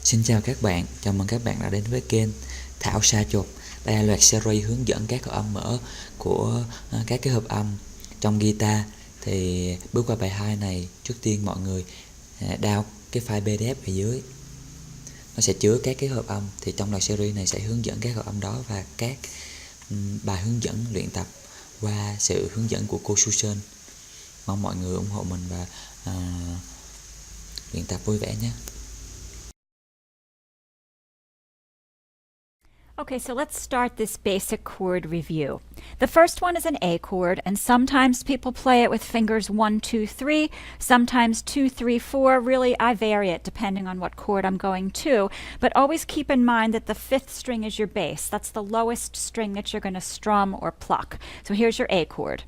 Xin chào các bạn, chào mừng các bạn đã đến với kênh Thảo Sa Chột. Đây là loạt series hướng dẫn các hợp âm mở của các cái hợp âm trong guitar. Thì bước qua bài 2 này, trước tiên mọi người download cái file PDF ở dưới. Nó sẽ chứa các cái hợp âm. Thì trong loạt series này sẽ hướng dẫn các hợp âm đó và các bài hướng dẫn luyện tập qua sự hướng dẫn của cô Susan. Mong mọi người ủng hộ mình và luyện tập vui vẻ nhé. Okay, so let's start this basic chord review. The first one is an A chord, and sometimes people play it with fingers 1, 2, 3, sometimes 2, 3, 4. Really, I vary it depending on what chord I'm going to, but always keep in mind that the fifth string is your bass. That's the lowest string that you're going to strum or pluck. So here's your A chord.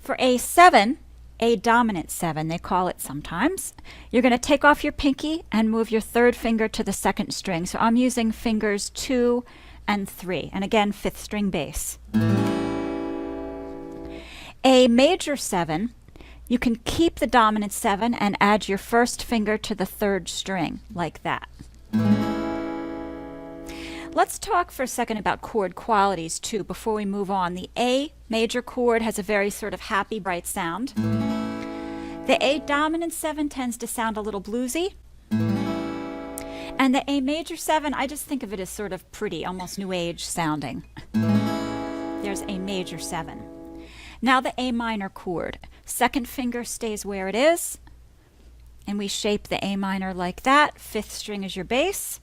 For A7, A dominant 7, they call it sometimes, you're going to take off your pinky and move your third finger to the second string. So I'm using fingers 2 and 3, and again, fifth string bass. A major 7, you can keep the dominant 7 and add your first finger to the third string, like that. Let's talk for a second about chord qualities too before we move on. The A major chord has a very sort of happy, bright sound. The A dominant 7 tends to sound a little bluesy. And the A major 7, I just think of it as sort of pretty, almost new age sounding. There's A major 7. Now the A minor chord. Second finger stays where it is. And we shape the A minor like that. Fifth string is your bass.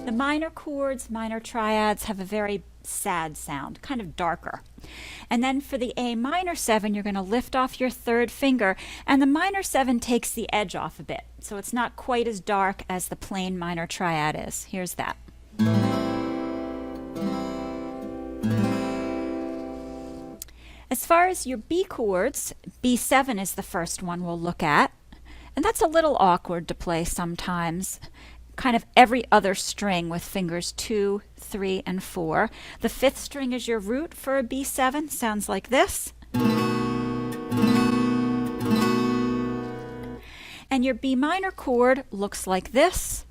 The minor chords, minor triads, have a very sad sound, kind of darker. And then for the A minor 7, you're going to lift off your third finger, and the minor 7 takes the edge off a bit, so it's not quite as dark as the plain minor triad is. Here's that. As far as your B chords, B7 is the first one we'll look at, and that's a little awkward to play sometimes. Kind of every other string with fingers 2, 3, and 4. The fifth string is your root for a B7, sounds like this. And your B minor chord looks like this.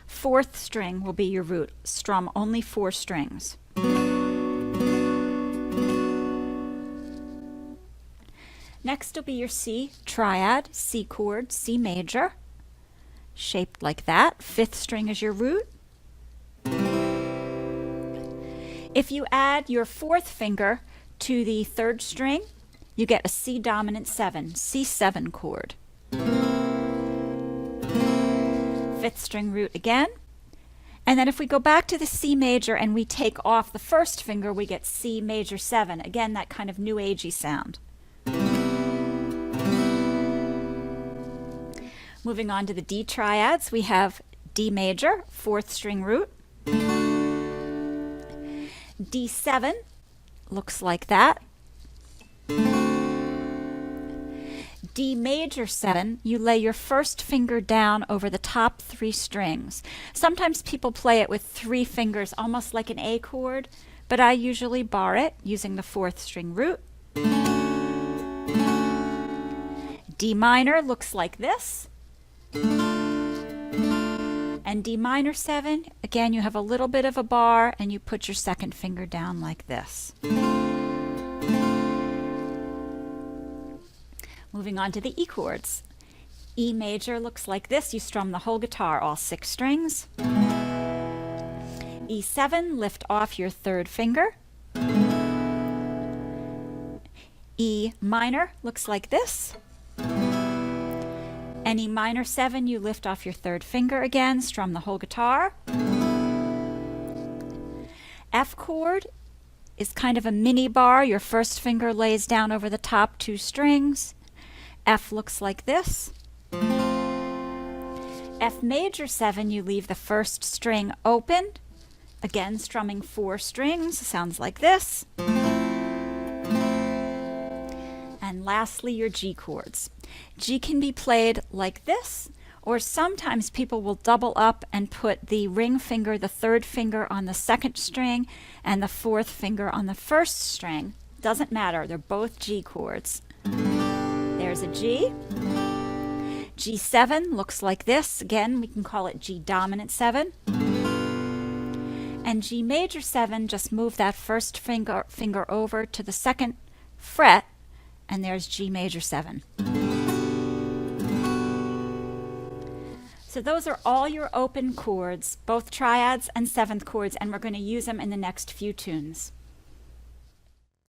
Fourth string will be your root. Strum only 4 strings. Next will be your C triad, C chord, C major. Shaped like that. Fifth string is your root. If you add your fourth finger to the third string, you get a C dominant 7, C7 chord. Fifth string root again. And then if we go back to the C major and we take off the first finger, we get C major 7. Again, that kind of new agey sound. Moving on to the D triads, we have D major, fourth string root. D7 looks like that. D major 7, you lay your first finger down over the top 3 strings. Sometimes people play it with 3 fingers, almost like an A chord, but I usually bar it using the fourth string root. D minor looks like this. And D minor 7, again, you have a little bit of a bar and you put your second finger down like this. Moving on to the E chords. E major looks like this. You strum the whole guitar, all 6 strings. E7, lift off your third finger. E minor looks like this. And E minor 7, you lift off your third finger again, strum the whole guitar. F chord is kind of a mini bar. Your first finger lays down over the top 2 strings. F looks like this. F major 7, you leave the first string open. Again, strumming 4 strings, sounds like this. And lastly, your G chords. G can be played like this, or sometimes people will double up and put the ring finger, the third finger on the second string, and the fourth finger on the first string. Doesn't matter, they're both G chords. There's a G, G7 looks like this. Again, we can call it G dominant 7. And G major 7, just move that first finger over to the second fret, and there's G major 7. So those are all your open chords, both triads and seventh chords, and we're going to use them in the next few tunes.